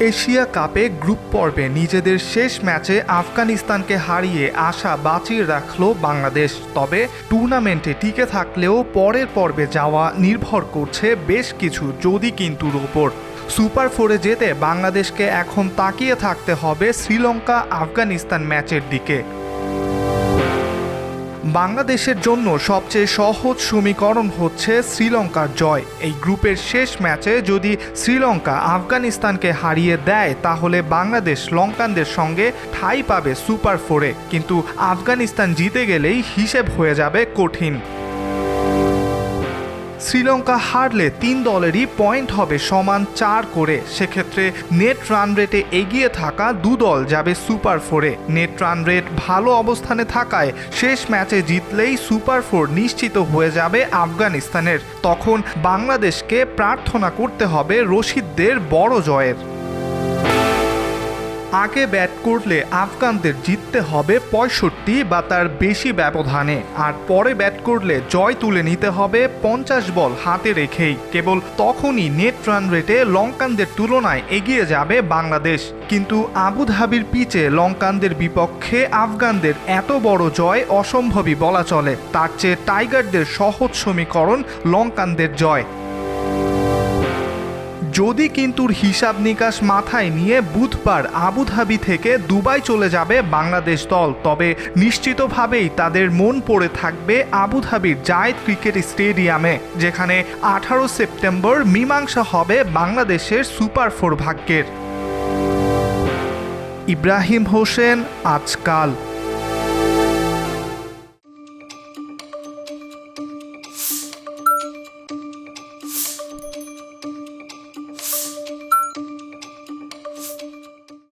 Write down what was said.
Asia কাপে group পর্বে নিজেদের শেষ ম্যাচে আফগানিস্তানকে হারিয়ে আশা বাঁচিয়ে রাখল বাংলাদেশ। তবে টুর্নামেন্টে টিকে থাকলেও পরের পর্বে যাওয়া নির্ভর করছে বেশ কিছু যদি কিন্তুর ওপর। সুপার ফোরে যেতে বাংলাদেশকে এখন তাকিয়ে থাকতে হবে শ্রীলঙ্কা আফগানিস্তান ম্যাচের দিকে। বাংলাদেশের জন্য সবচেয়ে সহজ সমীকরণ হচ্ছে শ্রীলঙ্কার জয়। এই গ্রুপের শেষ ম্যাচে যদি শ্রীলঙ্কা আফগানিস্তানকে হারিয়ে দেয় তাহলে বাংলাদেশ লঙ্কানদের সঙ্গে ঠাঁই পাবে সুপার ফোরে, কিন্তু আফগানিস্তান জিতে গেলেই হিসেব হয়ে যাবে কঠিন। শ্রীলঙ্কা হারলে 3 দলেরই পয়েন্ট হবে সমান 4 করে। সেক্ষেত্রে নেট রান রেটে এগিয়ে থাকা 2 দল যাবে সুপার ফোরে। নেট রান রেট ভালো অবস্থানে থাকায় শেষ ম্যাচে জিতলেই সুপার ফোর নিশ্চিত হয়ে যাবে আফগানিস্তানের। তখন বাংলাদেশকে প্রার্থনা করতে হবে রশিদদের বড় জয়ের। আগে ব্যাট করলে আফগানদের জিততে হবে 65 বা তার বেশি ব্যবধানে, আর পরে ব্যাট করলে জয় তুলে নিতে হবে 50 বল হাতে রেখেই। কেবল তখনই নেট রান রেটে লঙ্কানদের তুলনায় এগিয়ে যাবে বাংলাদেশ। কিন্তু আবুধাবির পিচে লঙ্কানদের বিপক্ষে আফগানদের এত বড় জয় অসম্ভবই বলা চলে। তার চেয়ে টাইগারদের সহজ সমীকরণ লঙ্কানদের জয়। যদি কিন্তুর হিসাব নিকাশ মাথায় নিয়ে বুধবার আবুধাবি থেকে দুবাই চলে যাবে বাংলাদেশ দল, তবে নিশ্চিতভাবেই তাদের মন পড়ে থাকবে আবুধাবির জায়েদ ক্রিকেট স্টেডিয়ামে, যেখানে 18 সেপ্টেম্বর মীমাংসা হবে বাংলাদেশের সুপার ফোর ভাগ্যের। ইব্রাহিম হোসেন, আজকাল।